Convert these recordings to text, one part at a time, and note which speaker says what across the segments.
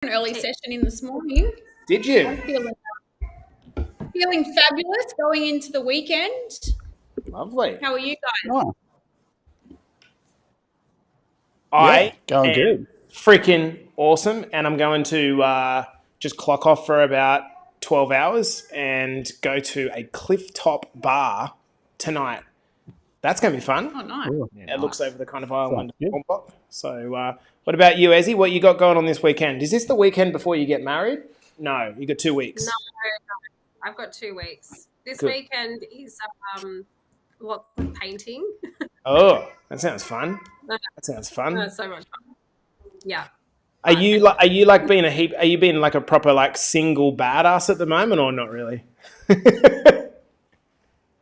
Speaker 1: An early session in this morning.
Speaker 2: Did you?
Speaker 1: I'm feeling fabulous going into the weekend.
Speaker 2: Lovely.
Speaker 1: How are you guys?
Speaker 3: Oh,
Speaker 2: I
Speaker 3: going
Speaker 2: am
Speaker 3: good.
Speaker 2: freaking awesome, and I'm going to just clock off for about 12 hours and go to a clifftop bar tonight. That's going to be fun.
Speaker 1: Oh, nice.
Speaker 3: Cool.
Speaker 2: It looks over the kind of island.
Speaker 3: Sounds good.
Speaker 2: So, what about you, Ezzy? What you got going on this weekend? Is this the weekend before you get married? No, you got 2 weeks.
Speaker 4: No, I've got 2 weeks. This
Speaker 2: Good.
Speaker 4: weekend is lots of painting.
Speaker 2: Oh, that sounds fun.
Speaker 4: No,
Speaker 2: That sounds fun.
Speaker 4: no, it's so much fun. Yeah.
Speaker 2: Are you like being a heap? Are you being like a proper like single badass at the moment, or not really?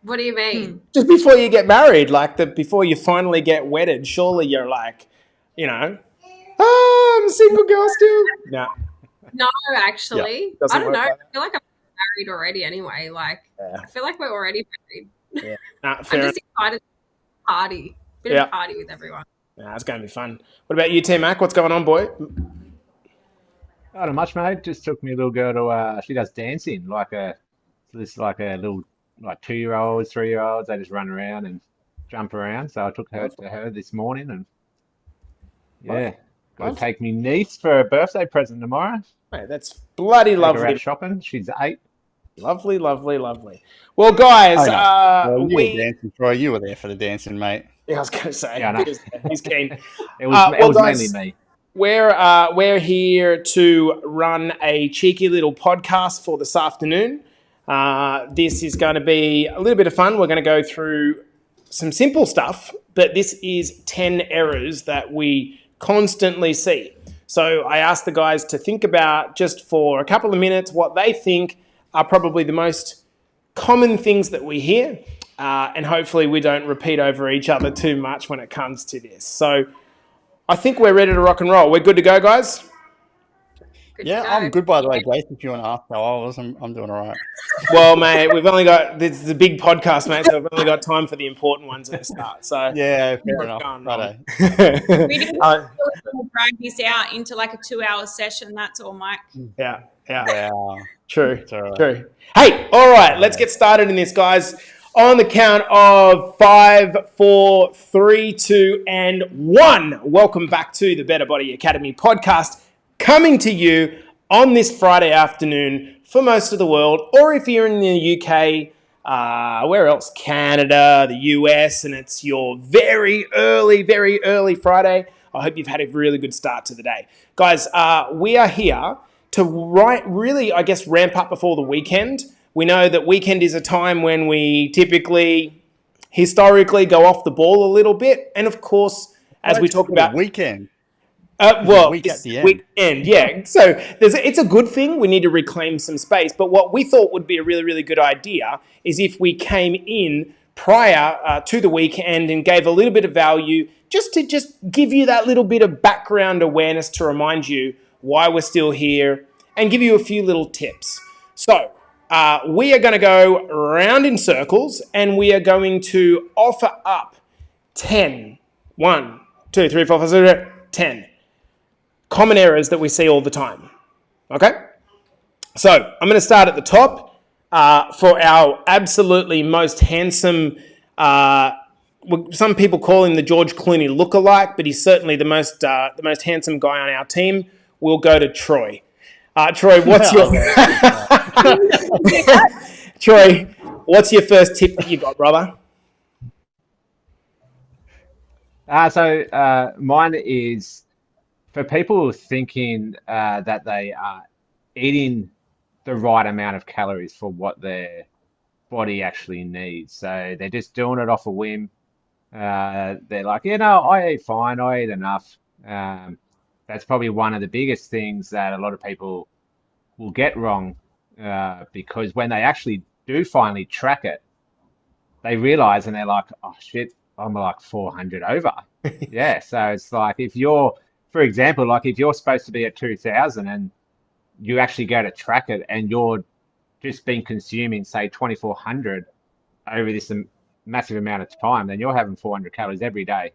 Speaker 4: What do you mean?
Speaker 2: Just before you get married, before you finally get wedded, surely you're like, I'm a single girl still. No,
Speaker 4: No, actually.
Speaker 2: doesn't
Speaker 4: I don't
Speaker 2: work
Speaker 4: know.
Speaker 2: like
Speaker 4: I feel like I'm married already anyway.
Speaker 2: Yeah.
Speaker 4: I feel like we're already married.
Speaker 2: Nah,
Speaker 4: I'm
Speaker 2: fair
Speaker 4: just excited to party. Bit
Speaker 2: Yeah.
Speaker 4: of a party with everyone.
Speaker 2: Nah, it's going to be fun. What about you, T Mac? What's going on, boy?
Speaker 5: Not much, mate. Just took me little girl to she does dancing like a little like 2-year-olds, 3-year-olds. They just run around and jump around. So I took her to her this morning and got to
Speaker 2: Lovely.
Speaker 5: take me niece for a birthday present tomorrow.
Speaker 2: Mate, that's bloody
Speaker 5: Take her
Speaker 2: lovely.
Speaker 5: out shopping. She's 8.
Speaker 2: Lovely, lovely, lovely. Well, guys,
Speaker 3: Well, you were dancing, Troy. You were there for the dancing, mate.
Speaker 2: Yeah, I was going to say,
Speaker 5: Yeah, I know.
Speaker 2: he's keen.
Speaker 5: It was
Speaker 2: guys,
Speaker 5: mainly me.
Speaker 2: We're here to run a cheeky little podcast for this afternoon. This is going to be a little bit of fun. We're going to go through some simple stuff, but this is 10 errors that we constantly see. So I asked the guys to think about, just for a couple of minutes, what they think are probably the most common things that we hear, and hopefully we don't repeat over each other too much when it comes to this. So I think we're ready to rock and roll. We're good to go, guys?
Speaker 4: Good to
Speaker 3: Yeah,
Speaker 4: go.
Speaker 3: I'm good, by the way, Jason. If you want to ask how I was, I'm doing all right.
Speaker 2: Well, mate, we've only got, this is a big podcast, mate, so we've only got time for the important ones at the start. So
Speaker 3: Yeah, fair
Speaker 2: what's
Speaker 3: enough.
Speaker 2: going
Speaker 3: Righto.
Speaker 2: on?
Speaker 1: We didn't
Speaker 2: Uh,
Speaker 1: drag this out into like a 2-hour session. That's all, Mike.
Speaker 2: yeah.
Speaker 3: Wow.
Speaker 2: True.
Speaker 3: It's all right.
Speaker 2: True. Hey, all right, let's get started in this, guys. On the count of 5, 4, 3, 2, and 1. Welcome back to the Better Body Academy podcast, coming to you on this Friday afternoon for most of the world, or if you're in the UK, where else? Canada, the US, and it's your very early Friday. I hope you've had a really good start to the day. Guys, we are here to really, I guess, ramp up before the weekend. We know that weekend is a time when we typically, historically, go off the ball a little bit. And of course, as we talk about...
Speaker 3: weekend.
Speaker 2: Week
Speaker 3: at the end.
Speaker 2: Weekend, yeah. So it's a good thing. We need to reclaim some space. But what we thought would be a really, really good idea is if we came in prior to the weekend and gave a little bit of value, just to give you that little bit of background awareness to remind you why we're still here and give you a few little tips. So we are going to go round in circles and we are going to offer up 10. 1, 2, 3, 4, 5, 6, 10 common errors that we see all the time. Okay? So I'm going to start at the top for our absolutely most handsome, some people call him the George Clooney lookalike, but he's certainly the most handsome guy on our team. We'll go to Troy. Troy, what's your Troy? What's your first tip that you got, brother?
Speaker 5: So mine is for people thinking that they are eating the right amount of calories for what their body actually needs. So they're just doing it off a whim. They're like, I eat fine, I eat enough. That's probably one of the biggest things that a lot of people will get wrong, because when they actually do finally track it, they realize and they're like, oh shit, I'm like 400 over. Yeah, so it's like if you're, for example, like if you're supposed to be at 2000 and you actually go to track it and you're just been consuming, say, 2400 over this massive amount of time, then you're having 400 calories every day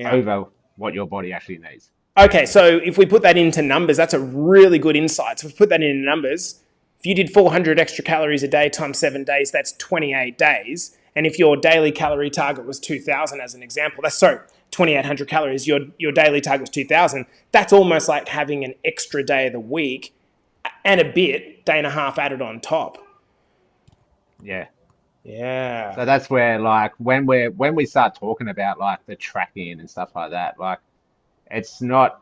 Speaker 5: over what your body actually needs.
Speaker 2: Okay, so if we put that into numbers, that's a really good insight. So if we put that into numbers, if you did 400 extra calories a day times 7 days, that's 28 days. And if your daily calorie target was 2,000 as an example, 2,800 calories, your daily target was 2,000. That's almost like having an extra day of the week and a bit, day and a half added on top.
Speaker 5: Yeah.
Speaker 2: Yeah.
Speaker 5: So that's where, like, when we start talking about like the tracking and stuff like that, like, it's not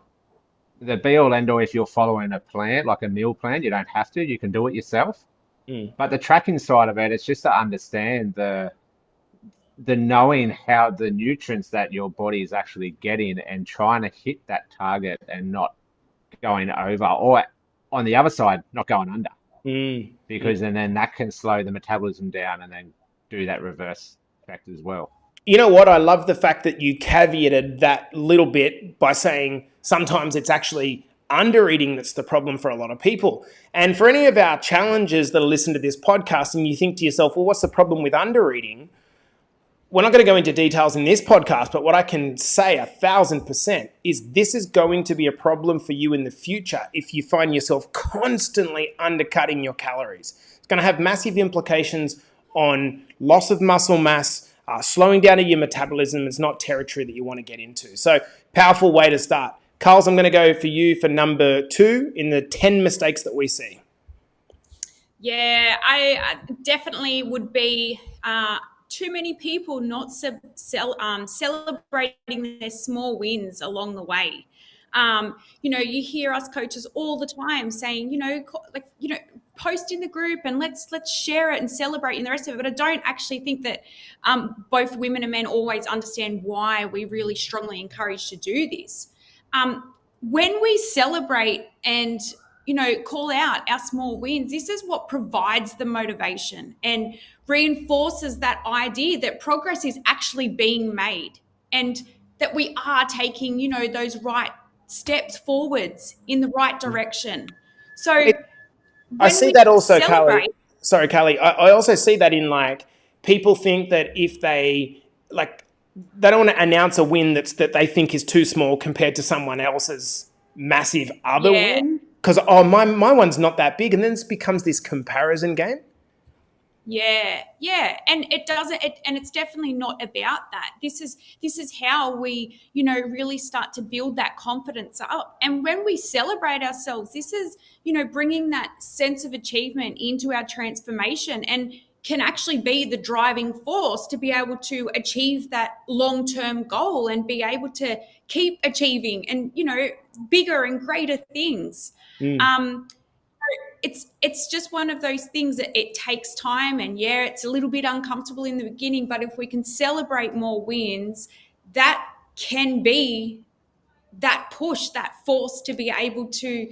Speaker 5: the be all end all if you're following a plan, like a meal plan. You don't have to. You can do it yourself. But the tracking side of it, it's just to understand the knowing how the nutrients that your body is actually getting and trying to hit that target and not going over, or on the other side, not going under. Because then that can slow the metabolism down and then do that reverse effect as well.
Speaker 2: You know what? I love the fact that you caveated that little bit by saying sometimes it's actually undereating that's the problem for a lot of people. And for any of our challengers that listen to this podcast and you think to yourself, well, what's the problem with undereating? We're not going to go into details in this podcast, but what I can say 1,000% is this is going to be a problem for you in the future if you find yourself constantly undercutting your calories. It's going to have massive implications on loss of muscle mass, slowing down of your metabolism. Is not territory that you want to get into. So powerful way to start. Carls, I'm going to go for you for number 2 in the 10 mistakes that we see.
Speaker 1: Yeah, I definitely would be too many people not celebrating their small wins along the way. You hear us coaches all the time saying, post in the group and let's share it and celebrate and the rest of it. But I don't actually think that both women and men always understand why we really strongly encourage to do this. When we celebrate and call out our small wins, this is what provides the motivation and reinforces that idea that progress is actually being made and that we are taking, those right steps forwards in the right direction. So
Speaker 2: I see that also, Callie. Sorry, Callie. I also see that in like people think that if they don't want to announce a win that they think is too small compared to someone else's massive other win. Because, my one's not that big. And then it becomes this comparison game.
Speaker 1: Yeah. And it doesn't, and it's definitely not about that. This is how we, really start to build that confidence up. And when we celebrate ourselves, this is, bringing that sense of achievement into our transformation and can actually be the driving force to be able to achieve that long-term goal and be able to keep achieving and, bigger and greater things. It's just one of those things that it takes time and it's a little bit uncomfortable in the beginning, but if we can celebrate more wins, that can be that push, that force to be able to,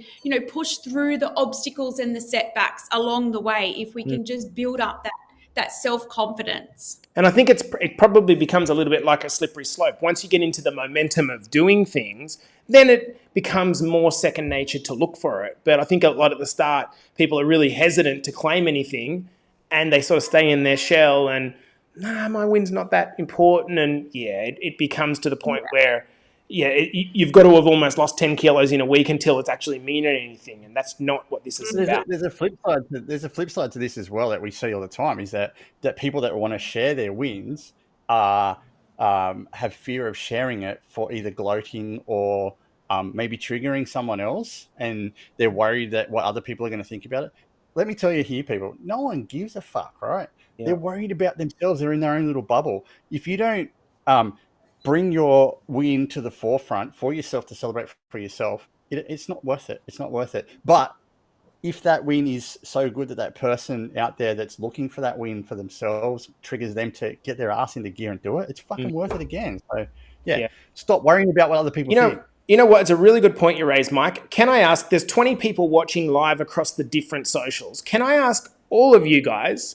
Speaker 1: push through the obstacles and the setbacks along the way if we can just build up that self-confidence.
Speaker 2: And I think it probably becomes a little bit like a slippery slope. Once you get into the momentum of doing things, then it becomes more second nature to look for it. But I think a lot at the start, people are really hesitant to claim anything and they sort of stay in their shell and, my win's not that important. And it becomes to the point where, you've got to have almost lost 10 kilos in a week until it's actually meaning anything. And that's not what this is about.
Speaker 3: There's a flip side to this as well that we see all the time is that people that want to share their wins have fear of sharing it for either gloating or maybe triggering someone else. And they're worried that what other people are going to think about it. Let me tell you here, people, no one gives a fuck, right? Yeah. They're worried about themselves. They're in their own little bubble. If you don't bring your win to the forefront for yourself to celebrate for yourself, it's not worth it. It's not worth it. But if that win is so good that person out there that's looking for that win for themselves triggers them to get their ass into gear and do it, it's fucking worth it again. So, stop worrying about what other people think.
Speaker 2: You know what? It's a really good point you raised, Mike. Can I ask, there's 20 people watching live across the different socials. Can I ask all of you guys,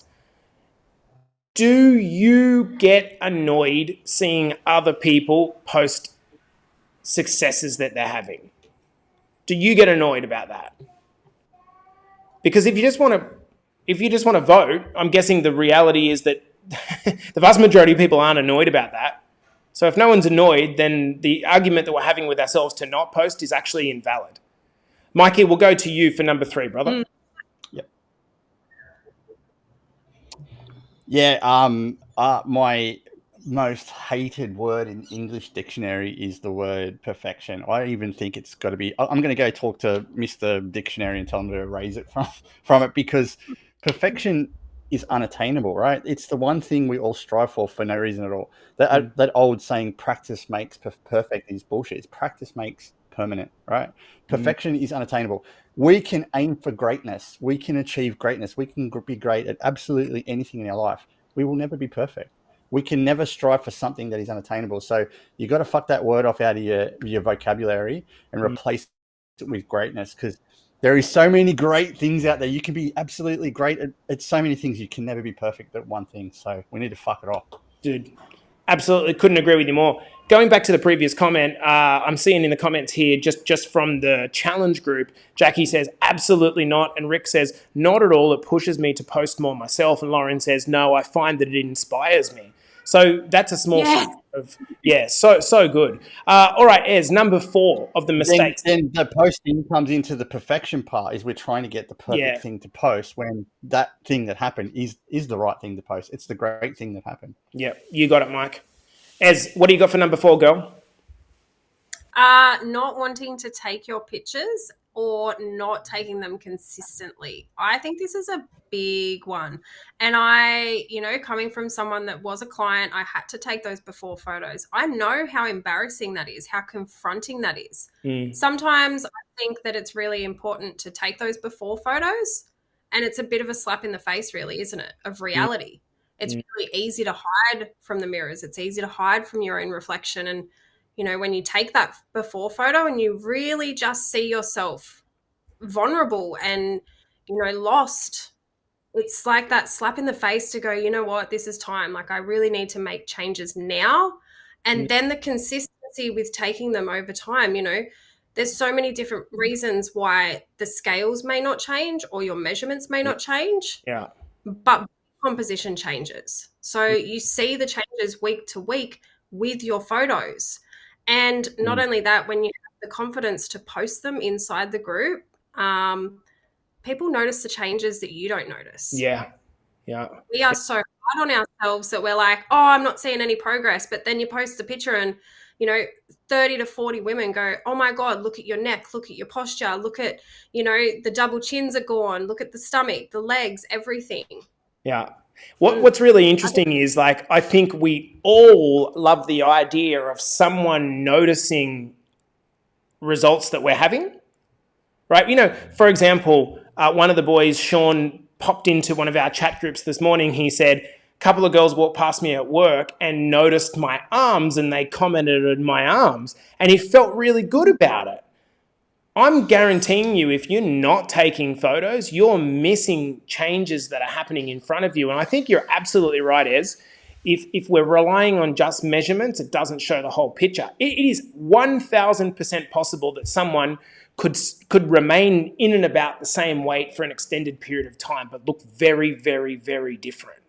Speaker 2: do you get annoyed seeing other people post successes that they're having? Do you get annoyed about that? Because if you just want to vote, I'm guessing the reality is that the vast majority of people aren't annoyed about that. So if no one's annoyed, then the argument that we're having with ourselves to not post is actually invalid. Mikey, we'll go to you for number 3, brother.
Speaker 3: Yep. Yeah. My most hated word in English dictionary is the word perfection. I even think it's got to be. I'm going to go talk to Mr. Dictionary and tell him to erase it from it, because perfection is unattainable, right? It's the one thing we all strive for no reason at all. That old saying, "Practice makes perfect," is bullshit. It's practice makes permanent, right? Perfection is unattainable. We can aim for greatness. We can achieve greatness. We can be great at absolutely anything in our life. We will never be perfect. We can never strive for something that is unattainable. So you got to fuck that word off out of your vocabulary and replace it with greatness, because there is so many great things out there. You can be absolutely great at so many things. You can never be perfect at one thing. So we need to fuck it off.
Speaker 2: Dude, absolutely couldn't agree with you more. Going back to the previous comment, I'm seeing in the comments here, just from the challenge group, Jackie says, absolutely not. And Rick says, not at all. It pushes me to post more myself. And Lauren says, no, I find that it inspires me. So that's a small so good. All right, Ez, number 4 of the mistakes.
Speaker 3: Then the posting comes into the perfection part, is we're trying to get the perfect thing to post, when that thing that happened is the right thing to post. It's the great thing that happened.
Speaker 2: Yeah, you got it, Mike. Ez, what do you got for number 4, girl?
Speaker 4: Not wanting to take your pictures or not taking them consistently. I think this is a big one. And I, coming from someone that was a client, I had to take those before photos. I know how embarrassing that is, how confronting that is. Sometimes I think that it's really important to take those before photos, and it's a bit of a slap in the face, really, isn't it, of reality. It's really easy to hide from the mirrors. It's easy to hide from your own reflection. And when you take that before photo and you really just see yourself vulnerable and, lost, it's like that slap in the face to go, you know what, this is time. Like, I really need to make changes now. And then the consistency with taking them over time, there's so many different reasons why the scales may not change or your measurements may not change.
Speaker 2: Yeah.
Speaker 4: But composition changes. So you see the changes week to week with your photos. And not only that, when you have the confidence to post them inside the group, people notice the changes that you don't notice.
Speaker 2: Yeah.
Speaker 4: We are so hard on ourselves that we're like, oh, I'm not seeing any progress. But then you post the picture and, 30 to 40 women go, oh my God, look at your neck, look at your posture, look at, the double chins are gone, look at the stomach, the legs, everything.
Speaker 2: Yeah. What's really interesting is, like, I think we all love the idea of someone noticing results that we're having, right? For example, one of the boys, Sean, popped into one of our chat groups this morning. He said, a couple of girls walked past me at work and noticed my arms, and they commented on my arms, and he felt really good about it. I'm guaranteeing you, if you're not taking photos, you're missing changes that are happening in front of you. And I think you're absolutely right, Ez. If we're relying on just measurements, it doesn't show the whole picture. It is 1,000% possible that someone could remain in and about the same weight for an extended period of time, but look very, very, very different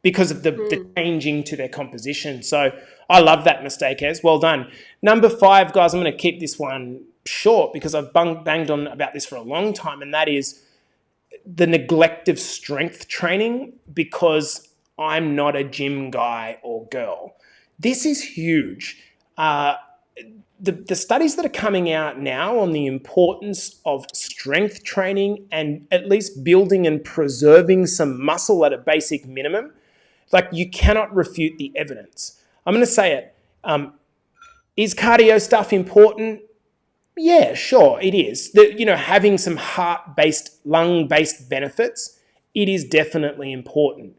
Speaker 2: because of the changing to their composition. So I love that mistake, Ez. Well done. Number 5, guys, I'm going to keep this one short because I've banged on about this for a long time, and that is the neglect of strength training because I'm not a gym guy or girl. This is huge. The studies that are coming out now on the importance of strength training and at least building and preserving some muscle at a basic minimum, like, you cannot refute the evidence. I'm going to say it. Is cardio stuff important? Yeah, sure, it is. Having some heart-based, lung-based benefits, it is definitely important,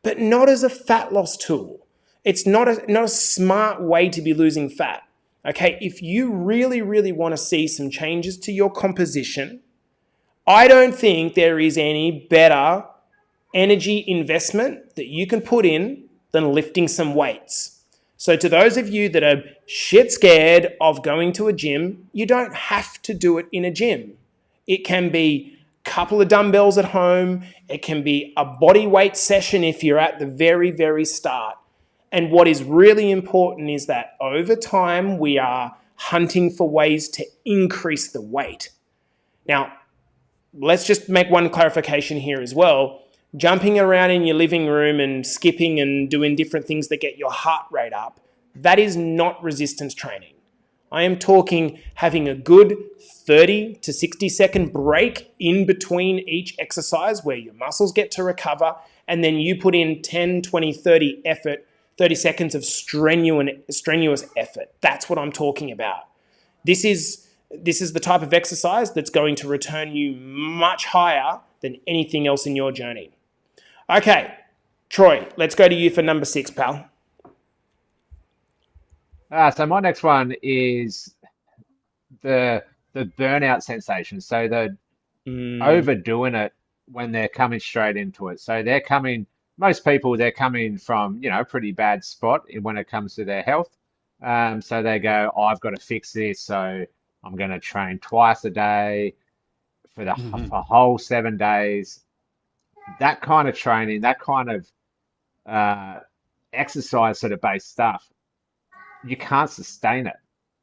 Speaker 2: but not as a fat loss tool. It's not a smart way to be losing fat. Okay, if you really, really want to see some changes to your composition, I don't think there is any better energy investment that you can put in than lifting some weights. So to those of you that are shit scared of going to a gym, you don't have to do it in a gym. It can be a couple of dumbbells at home. It can be a body weight session if you're at the very, very start. And what is really important is that over time, we are hunting for ways to increase the weight. Now, let's just make one clarification here as well. Jumping around in your living room and skipping and doing different things that get your heart rate up, that is not resistance training. I am talking having a good 30 to 60 second break in between each exercise where your muscles get to recover, and then you put in 10, 20, 30 seconds of strenuous effort. That's what I'm talking about. This is the type of exercise that's going to return you much higher than anything else in your journey. Okay, Troy, let's go to you for number 6, pal.
Speaker 5: So my next one is the burnout sensation. So the overdoing it when they're coming straight into it. So most people, they're coming from, a pretty bad spot when it comes to their health. So they go, I've got to fix this. So I'm going to train twice a day for the for whole 7 days. That kind of training, that kind of exercise sort of based stuff, you can't sustain it.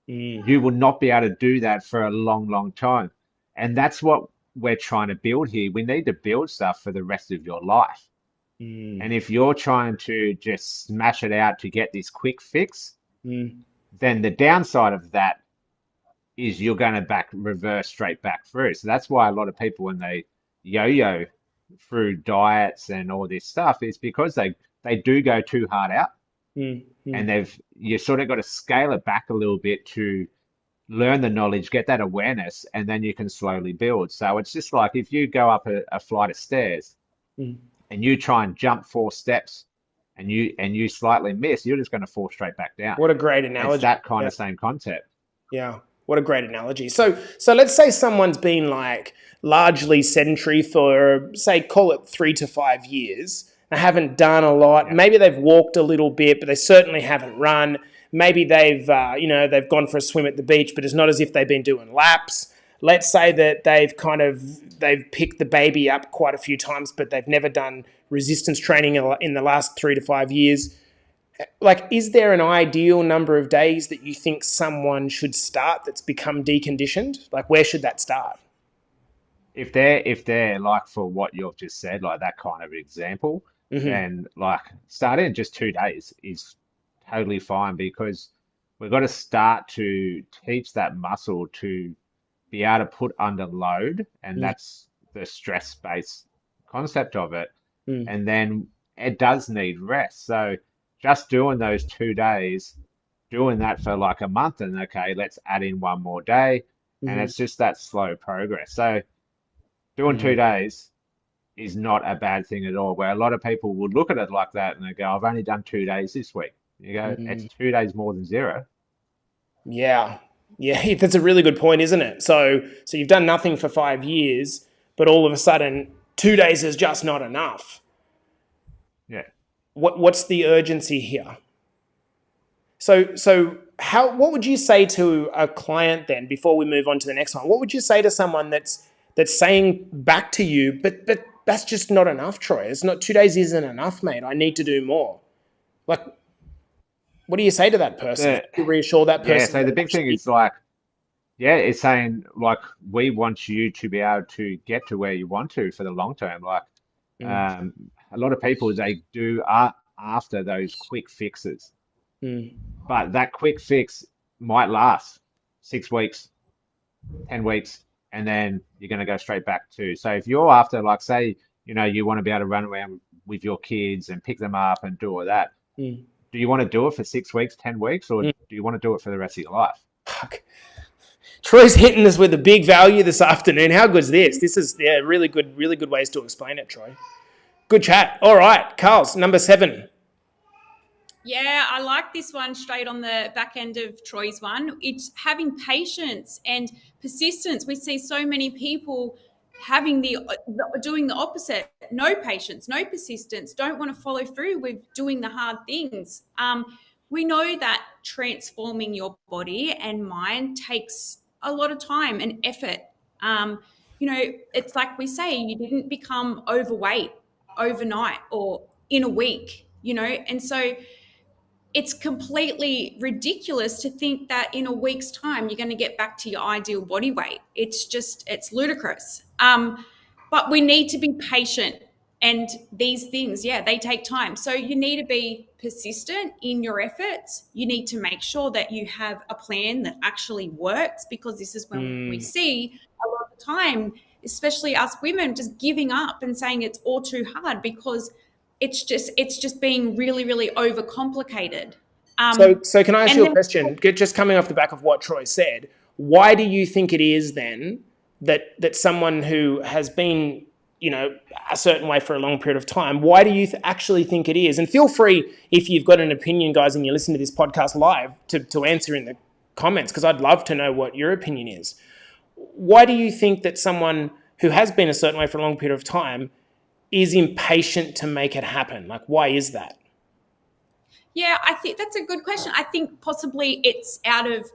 Speaker 5: You will not be able to do that for a long, long time. And that's what we're trying to build here. We need to build stuff for the rest of your life. And if you're trying to just smash it out to get this quick fix, then the downside of that is you're going to reverse straight back through. So that's why a lot of people, when they yo-yo through diets and all this stuff, is because they do go too hard out. And you sort of got to scale it back a little bit to learn the knowledge, get that awareness, and then you can slowly build. So it's just like if you go up a flight of stairs and you try and jump 4 steps and you slightly miss, you're just going to fall straight back down.
Speaker 2: What a great analogy.
Speaker 5: It's that kind of same concept.
Speaker 2: Yeah. What a great analogy. So let's say someone's been like largely sedentary for, say, call it 3 to 5 years. They haven't done a lot. Yeah. Maybe they've walked a little bit, but they certainly haven't run. Maybe they've gone for a swim at the beach, but it's not as if they've been doing laps. Let's say that they've picked the baby up quite a few times, but they've never done resistance training in the last 3 to 5 years. Like, is there an ideal number of days that you think someone should start that's become deconditioned? Like, where should that start?
Speaker 5: If they're like, for what you've just said, like that kind of example, then like starting just 2 days is totally fine, because we've got to start to teach that muscle to be able to put under load, and that's the stress-based concept of it. And then it does need rest. So just doing those 2 days, doing that for like a month, and okay, let's add in 1 more day, and it's just that slow progress. So doing 2 days is not a bad thing at all, where a lot of people would look at it like that and they go, I've only done 2 days this week. You go, it's 2 days more than 0. Yeah,
Speaker 2: that's a really good point, isn't it? So you've done nothing for 5 years, but all of a sudden 2 days is just not enough.
Speaker 5: Yeah.
Speaker 2: What's the urgency here? So what would you say to a client then, before we move on to the next one? What would you say to someone that's saying back to you, but that's just not enough, Troy? It's not, 2 days isn't enough, mate. I need to do more. Like, what do you say to that person to reassure that person?
Speaker 5: Yeah, so the big thing is like, it's saying like, we want you to be able to get to where you want to for the long term. Like, a lot of people, they are after those quick fixes, but that quick fix might last 6 weeks, 10 weeks, and then you're going to go straight back to. So if you're after, like, say, you want to be able to run around with your kids and pick them up and do all that, do you want to do it for 6 weeks, 10 weeks, or do you want to do it for the rest of your life?
Speaker 2: Fuck. Troy's hitting us with a big value this afternoon. How good is this? This is really good ways to explain it, Troy. Good chat. All right, Carls, number 7.
Speaker 1: Yeah, I like this one straight on the back end of Troy's one. It's having patience and persistence. We see so many people having doing the opposite. No patience, no persistence, don't want to follow through with doing the hard things. We know that transforming your body and mind takes a lot of time and effort. It's like we say, you didn't become overweight overnight or in a week, and so it's completely ridiculous to think that in a week's time you're going to get back to your ideal body weight. It's ludicrous. But we need to be patient, and these things, yeah, they take time. So you need to be persistent in your efforts. You need to make sure that you have a plan that actually works, because this is when we see a lot of the time, especially us women, just giving up and saying it's all too hard because it's just being really, really overcomplicated.
Speaker 2: So can I ask you a question? Just coming off the back of what Troy said, why do you think it is then that someone who has been, a certain way for a long period of time, why do you actually think it is? And feel free, if you've got an opinion, guys, and you listen to this podcast live, to answer in the comments, because I'd love to know what your opinion is. Why do you think that someone who has been a certain way for a long period of time is impatient to make it happen? Like, why is that?
Speaker 1: Yeah, I think that's a good question. I think possibly it's out of,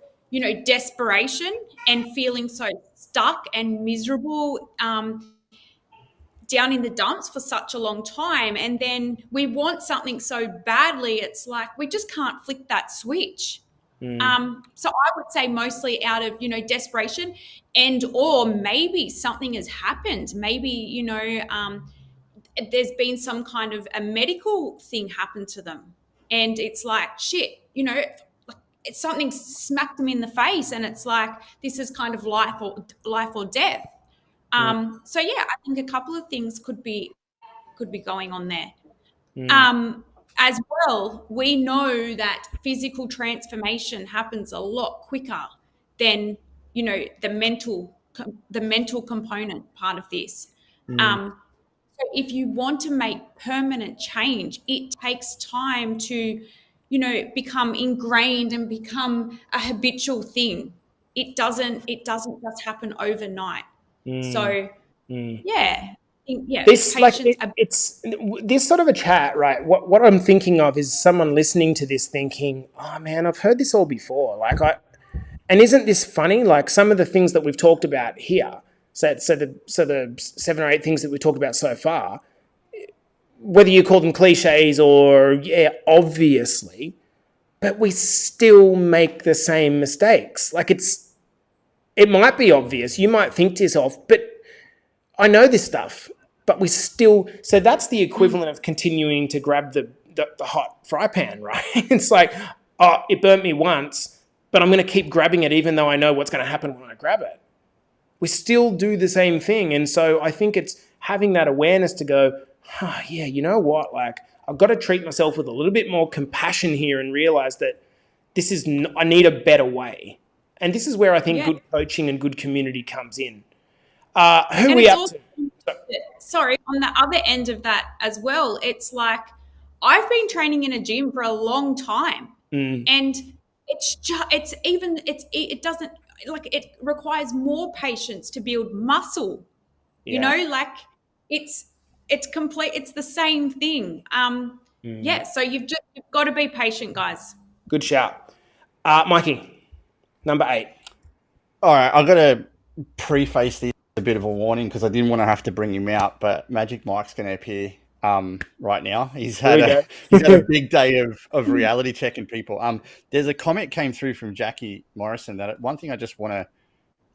Speaker 1: desperation and feeling so stuck and miserable, down in the dumps for such a long time. And then we want something so badly, it's like we just can't flick that switch. So I would say mostly out of, desperation, and or maybe something has happened. Maybe, there's been some kind of a medical thing happen to them. And it's like, shit, it's something smacked them in the face, and it's like, this is kind of life or death. So yeah, I think a couple of things could be going on there. As well, we know that physical transformation happens a lot quicker than, the mental component part of this. So if you want to make permanent change, it takes time to, become ingrained and become a habitual thing. It doesn't just happen overnight. So yeah.
Speaker 2: This it's this sort of a chat, right? What I'm thinking of is someone listening to this thinking, oh man, I've heard this all before. And isn't this funny? Like, some of the things that we've talked about here, so the 7 or 8 things that we talked about so far, whether you call them cliches or obviously, but we still make the same mistakes. Like, it might be obvious. You might think to yourself, but I know this stuff, but we still, so that's the equivalent of continuing to grab the hot fry pan, right? It's like, oh, it burnt me once, but I'm going to keep grabbing it even though I know what's going to happen when I grab it. We still do the same thing. And so I think it's having that awareness to go, yeah, you know what? Like, I've got to treat myself with a little bit more compassion here and realize that I need a better way. And this is where I think good coaching and good community comes in. Who are we up to?
Speaker 1: Sorry, on the other end of that as well, it's like, I've been training in a gym for a long time, and it requires more patience to build muscle. Like it's complete. It's the same thing. So you've got to be patient, guys.
Speaker 2: Good shout, Mikey. Number 8.
Speaker 3: All right, I've got to preface this a bit of a warning because I didn't want to have to bring him out, but Magic Mike's going to appear right now. He's had a big day of reality checking people. There's a comment came through from Jackie Morrison that one thing I just want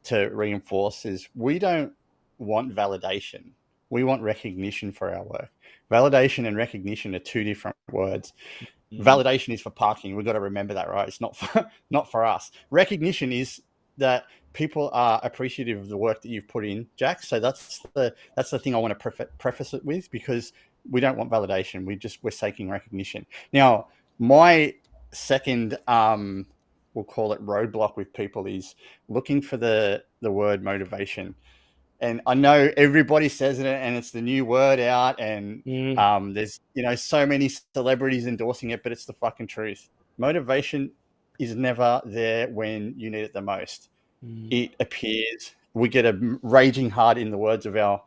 Speaker 3: to reinforce is we don't want validation. We want recognition for our work. Validation and recognition are 2 different words. Validation is for parking. We've got to remember that, right? It's not for us. Recognition is that people are appreciative of the work that you've put in, Jack. So that's the thing I want to preface it with, because we don't want validation. We're seeking recognition. Now, my second, we'll call it roadblock with people, is looking for the word motivation. And I know everybody says it, and it's the new word out, and there's so many celebrities endorsing it, but it's the fucking truth. Motivation is never there when you need it the most. It appears. We get a raging hard, in the words of our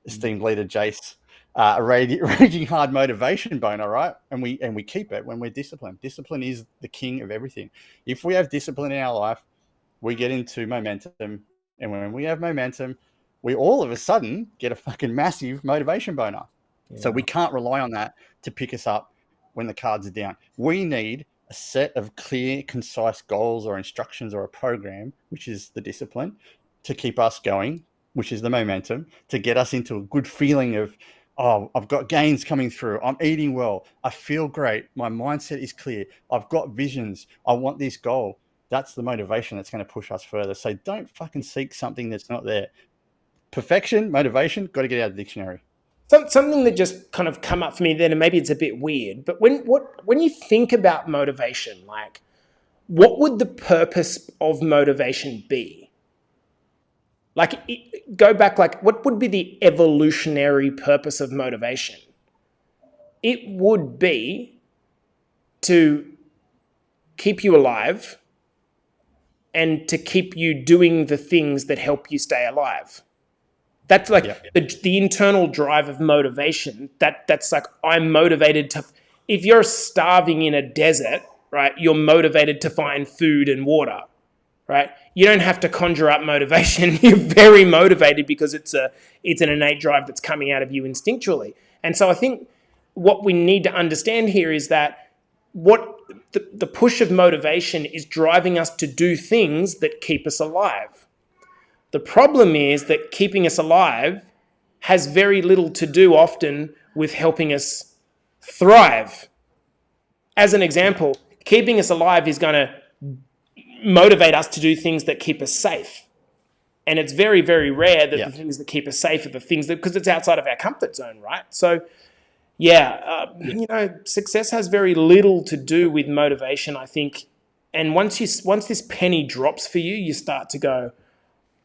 Speaker 3: esteemed leader Jace, a raging hard motivation boner, right? And we keep it when we're disciplined. Discipline is the king of everything. If we have discipline in our life, we get into momentum, and when we have momentum, we all of a sudden get a fucking massive motivation boner. Yeah. So we can't rely on that to pick us up when the cards are down. We need a set of clear, concise goals or instructions or a program, which is the discipline, to keep us going, which is the momentum, to get us into a good feeling of, oh, I've got gains coming through. I'm eating well. I feel great. My mindset is clear. I've got visions. I want this goal. That's the motivation that's going to push us further. So don't fucking seek something that's not there. Perfection, motivation, got to get out of the dictionary.
Speaker 2: Something that just kind of come up for me then, and maybe it's a bit weird, but when you think about motivation, like, what would the purpose of motivation be? Like, go back, like, what would be the evolutionary purpose of motivation? It would be to keep you alive and to keep you doing the things that help you stay alive. That's like the internal drive of motivation. That's like, I'm motivated to, if you're starving in a desert, right, you're motivated to find food and water, right? You don't have to conjure up motivation. You're very motivated because it's an innate drive that's coming out of you instinctually. And so I think what we need to understand here is that what the push of motivation is driving us to do things that keep us alive. The problem is that keeping us alive has very little to do often with helping us thrive. As an example, keeping us alive is going to motivate us to do things that keep us safe. And it's very, very rare that the things that keep us safe are the things that, because it's outside of our comfort zone, right? So, success has very little to do with motivation, I think. And once this penny drops for you, you start to go,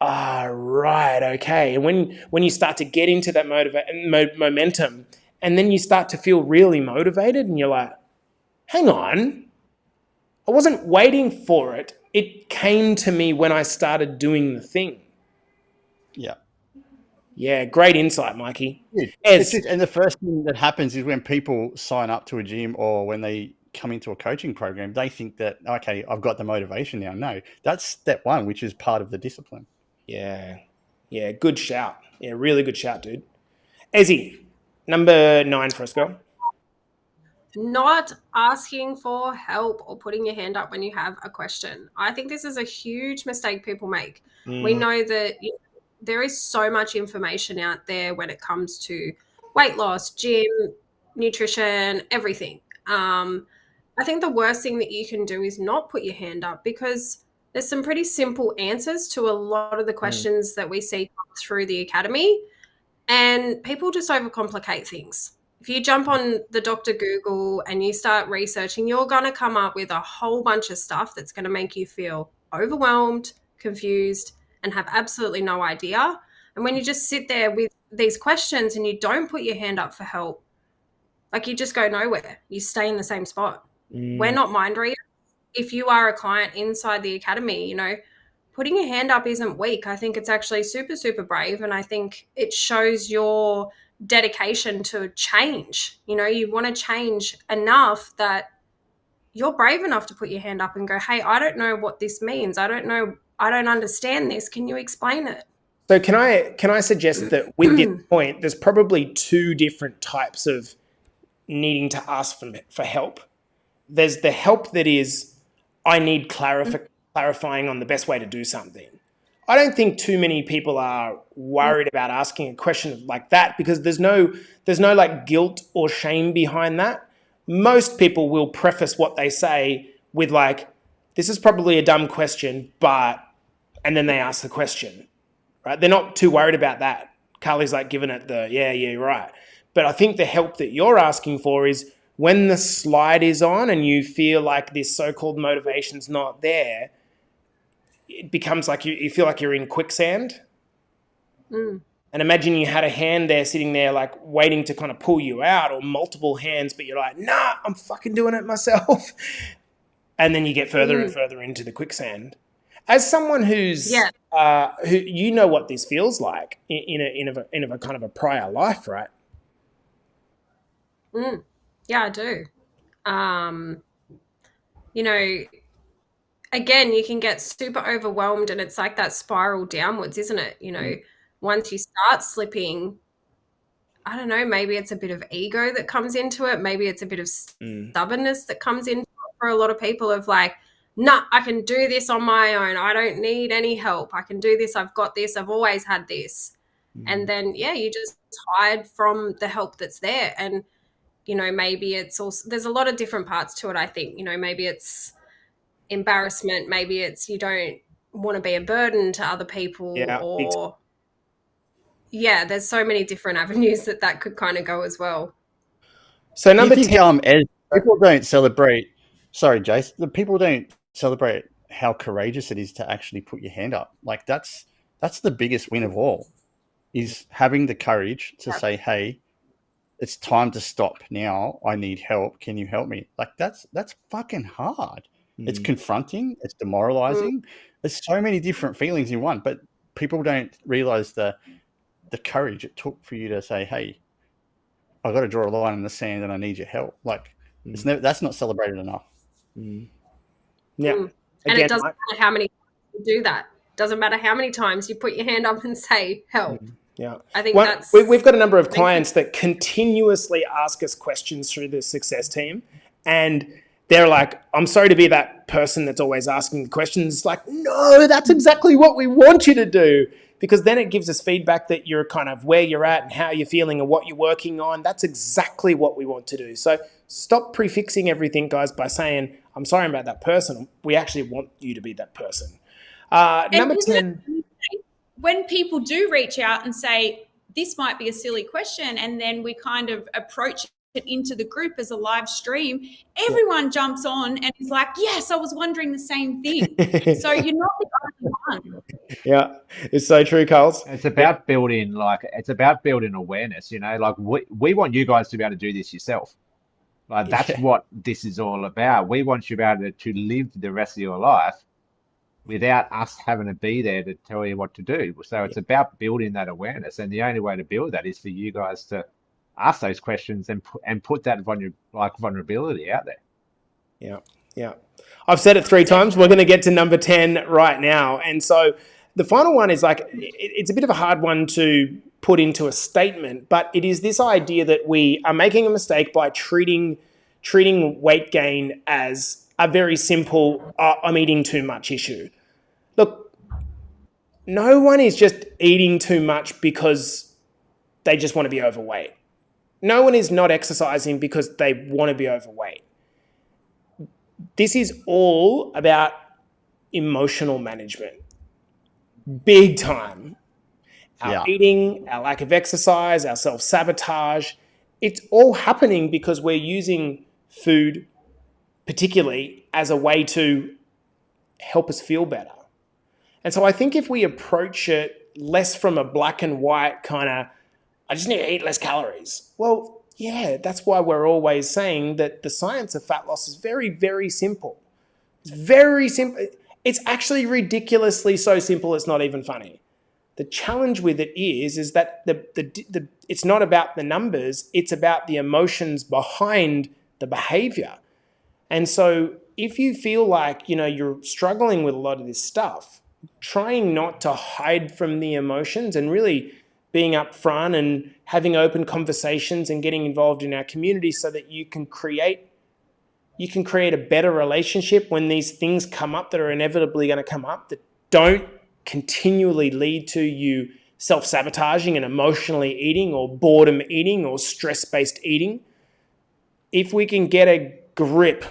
Speaker 2: right, okay. And when you start to get into that momentum, and then you start to feel really motivated, and you're like, hang on, I wasn't waiting for it. It came to me when I started doing the thing.
Speaker 3: Yeah.
Speaker 2: Yeah, great insight, Mikey.
Speaker 3: And the first thing that happens is when people sign up to a gym or when they come into a coaching program, they think that, okay, I've got the motivation now. No, that's step one, which is part of the discipline.
Speaker 2: Yeah, good shout. Yeah, really good shout, dude. Ezzy, number 9 for us, girl.
Speaker 4: Not asking for help or putting your hand up when you have a question. I think this is a huge mistake people make. We know that there is so much information out there when it comes to weight loss, gym, nutrition, everything. I think the worst thing that you can do is not put your hand up, because there's some pretty simple answers to a lot of the questions that we see through the academy, and people just overcomplicate things. If you jump on the Dr. Google and you start researching, you're going to come up with a whole bunch of stuff that's going to make you feel overwhelmed, confused, and have absolutely no idea. And when you just sit there with these questions and you don't put your hand up for help, like, you just go nowhere. You stay in the same spot. We're not mind readers. If you are a client inside the academy, putting your hand up isn't weak. I think it's actually super, super brave. And I think it shows your dedication to change. You want to change enough that you're brave enough to put your hand up and go, hey, I don't know what this means. I don't understand this. Can you explain it?
Speaker 2: So can I suggest that with this point, there's probably 2 different types of needing to ask for help. There's the help that is, I need clarifying on the best way to do something. I don't think too many people are worried about asking a question like that, because there's no like guilt or shame behind that. Most people will preface what they say with like, this is probably a dumb question, but, and then they ask the question, right? They're not too worried about that. Carly's like giving it the, yeah, right. But I think the help that you're asking for is when the slide is on and you feel like this so-called motivation's not there, it becomes like you feel like you're in quicksand. And imagine you had a hand there sitting there like waiting to kind of pull you out, or multiple hands, but you're like, nah, I'm fucking doing it myself. And then you get further and further into the quicksand. As someone who's who what this feels like in a kind of a prior life, right?
Speaker 4: Yeah, I do. Again, you can get super overwhelmed, and it's like that spiral downwards, isn't it? Once you start slipping, I don't know, maybe it's a bit of ego that comes into it. Maybe it's a bit of stubbornness that comes into it for a lot of people of like, nah, I can do this on my own. I don't need any help. I can do this. I've got this. I've always had this. And then, yeah, you just hide from the help that's there. And, you know, maybe it's also, there's a lot of different parts to it, I think. You know, maybe it's embarrassment. Maybe it's you don't want to be a burden to other people, or there's so many different avenues that could kind of go as well.
Speaker 2: So number 10,
Speaker 3: Ed, people don't celebrate. Sorry, Jace. The people don't celebrate how courageous it is to actually put your hand up. Like that's the biggest win of all, is having the courage to say, "Hey, it's time to stop now. I need help. Can you help me?" Like that's fucking hard. It's confronting. It's demoralizing. There's so many different feelings in one, but people don't realize the courage it took for you to say, "Hey, I got to draw a line in the sand, and I need your help." Like that's not celebrated enough.
Speaker 2: Yeah,
Speaker 4: And
Speaker 2: again,
Speaker 4: it doesn't matter how many times you do that. Doesn't matter how many times you put your hand up and say help.
Speaker 2: Yeah,
Speaker 4: I think
Speaker 2: we've got a number of clients that continuously ask us questions through the success team, and they're like, "I'm sorry to be that person that's always asking the questions." It's like, no, that's exactly what we want you to do, because then it gives us feedback that you're kind of where you're at and how you're feeling and what you're working on. That's exactly what we want to do. So stop prefixing everything, guys, by saying, "I'm sorry about that person." We actually want you to be that person. Number 10.
Speaker 1: When people do reach out and say, this might be a silly question, and then we kind of approach it into the group as a live stream, everyone jumps on and is like, yes, I was wondering the same thing. So you're not the only one.
Speaker 2: Yeah, it's so true, Carls.
Speaker 5: It's about building awareness, you know, like we want you guys to be able to do this yourself. Like that's what this is all about. We want you to be able to live the rest of your life without us having to be there to tell you what to do. So it's about building that awareness, and the only way to build that is for you guys to ask those questions and put that vulnerability out there.
Speaker 2: Yeah. I've said it 3 times. We're going to get to number 10 right now. And so the final one is like, it's a bit of a hard one to put into a statement, but it is this idea that we are making a mistake by treating weight gain as a very simple, I'm eating too much issue. Look, no one is just eating too much because they just want to be overweight. No one is not exercising because they want to be overweight. This is all about emotional management. Big time. Our eating, our lack of exercise, our self-sabotage, it's all happening because we're using food particularly as a way to help us feel better. And so I think if we approach it less from a black and white kind of, I just need to eat less calories. Well, yeah, that's why we're always saying that the science of fat loss is very, very simple. It's very simple. It's actually ridiculously so simple it's not even funny. The challenge with it is that it's not about the numbers, it's about the emotions behind the behavior. And so if you feel like, you're struggling with a lot of this stuff, trying not to hide from the emotions and really being upfront and having open conversations and getting involved in our community so that you can create a better relationship when these things come up that are inevitably going to come up, that don't continually lead to you self-sabotaging and emotionally eating or boredom eating or stress-based eating. If we can get a grip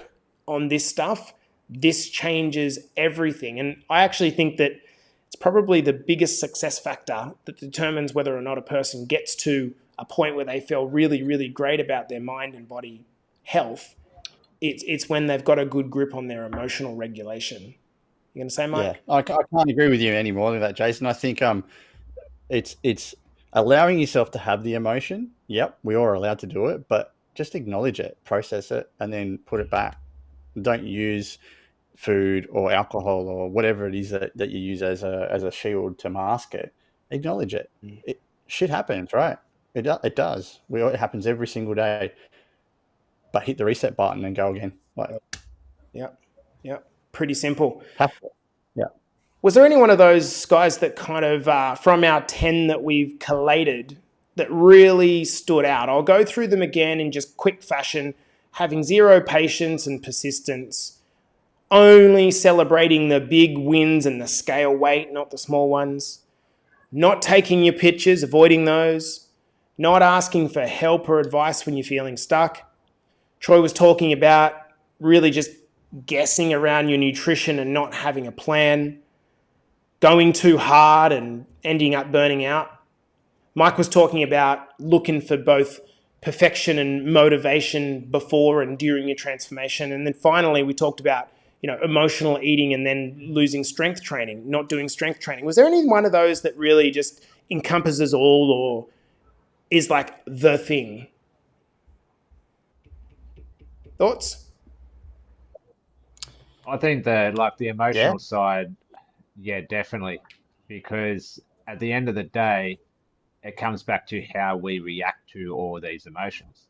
Speaker 2: on this stuff, this changes everything. And I actually think that it's probably the biggest success factor that determines whether or not a person gets to a point where they feel really, really great about their mind and body health. It's when they've got a good grip on their emotional regulation. You going to say, Mike?
Speaker 3: Yeah, I can't agree with you any more than that, Jason. I think it's allowing yourself to have the emotion. Yep, we all are allowed to do it, but just acknowledge it, process it, and then put it back. Don't use food or alcohol or whatever it is that you use as a shield to mask it. Acknowledge it. Shit happens, right? It does. It happens every single day. But hit the reset button and go again.
Speaker 2: Yeah. Pretty simple.
Speaker 3: Yeah.
Speaker 2: Was there any one of those guys that kind of, from our 10 that we've collated, that really stood out? I'll go through them again in just quick fashion. having zero patience and persistence, only celebrating the big wins and the scale weight, not the small ones, not taking your pictures, avoiding those, not asking for help or advice when you're feeling stuck. Troy was talking about really just guessing around your nutrition and not having a plan, going too hard and ending up burning out. Mike was talking about looking for both perfection and motivation before and during your transformation. And then finally, we talked about, emotional eating and then losing strength training, not doing strength training. Was there any one of those that really just encompasses all or is like the thing? Thoughts?
Speaker 5: I think that the emotional side, yeah, definitely, because at the end of the day, it comes back to how we react to all these emotions.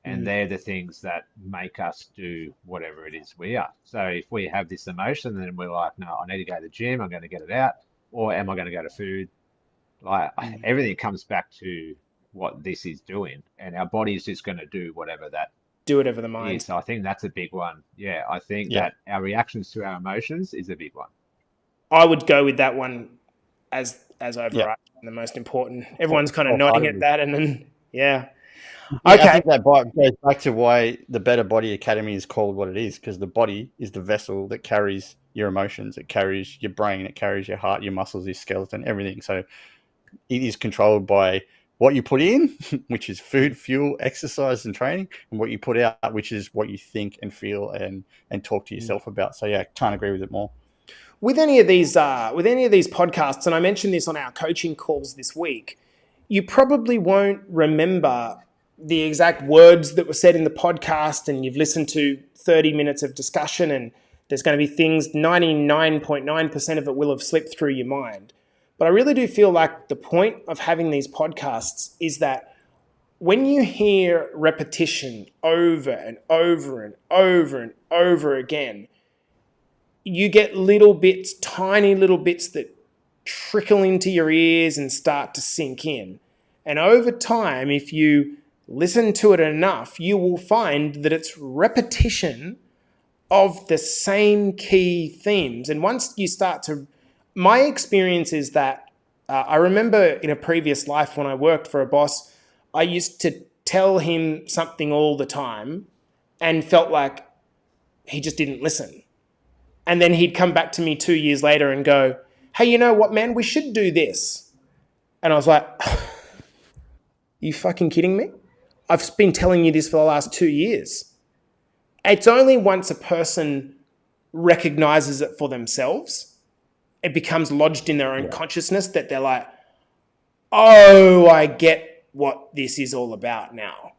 Speaker 5: And they're the things that make us do whatever it is we are. So if we have this emotion, then we're like, no, I need to go to the gym, I'm going to get it out. Or am I going to go to food? Everything comes back to what this is doing. And our body is just going to do whatever that
Speaker 2: do whatever the mind.
Speaker 5: So I think that's a big one. Yeah, I think that our reactions to our emotions is a big one.
Speaker 2: I would go with that one as overarching, the most important. Everyone's kind of nodding at that, and then
Speaker 3: Okay. I think that goes back to why the Better Body Academy is called what it is, because the body is the vessel that carries your emotions, it carries your brain, it carries your heart, your muscles, your skeleton, everything. So it is controlled by what you put in, which is food, fuel, exercise, and training, and what you put out, which is what you think and feel and talk to yourself about. So can't agree with it more.
Speaker 2: With any of these podcasts, and I mentioned this on our coaching calls this week, you probably won't remember the exact words that were said in the podcast, and you've listened to 30 minutes of discussion, and there's going to be things, 99.9% of it will have slipped through your mind. But I really do feel like the point of having these podcasts is that when you hear repetition over and over and over and over again, you get little bits, tiny little bits that trickle into your ears and start to sink in. And over time, if you listen to it enough, you will find that it's repetition of the same key themes. And once you start to, my experience is that I remember in a previous life when I worked for a boss, I used to tell him something all the time and felt like he just didn't listen. And then he'd come back to me 2 years later and go, hey, you know what, man, we should do this. And I was like, you fucking kidding me? I've been telling you this for the last 2 years. It's only once a person recognizes it for themselves, it becomes lodged in their own consciousness that they're like, oh, I get what this is all about now.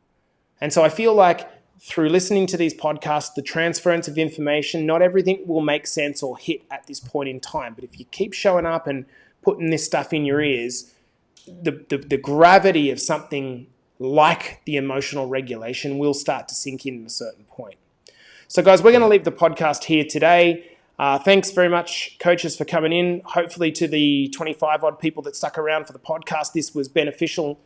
Speaker 2: And so I feel like through listening to these podcasts, the transference of information, not everything will make sense or hit at this point in time. But if you keep showing up and putting this stuff in your ears, the gravity of something like the emotional regulation will start to sink in at a certain point. So guys, we're going to leave the podcast here today. Thanks very much, coaches, for coming in. Hopefully to the 25 odd people that stuck around for the podcast, this was beneficial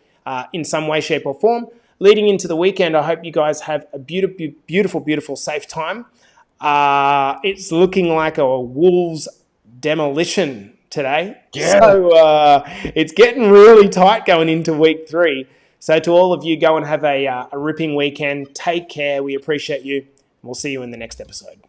Speaker 2: in some way, shape or form. Leading into the weekend, I hope you guys have a beautiful, beautiful, beautiful, safe time. It's looking like a Wolves demolition today. Yeah. So it's getting really tight going into week 3. So to all of you, go and have a ripping weekend. Take care. We appreciate you. We'll see you in the next episode.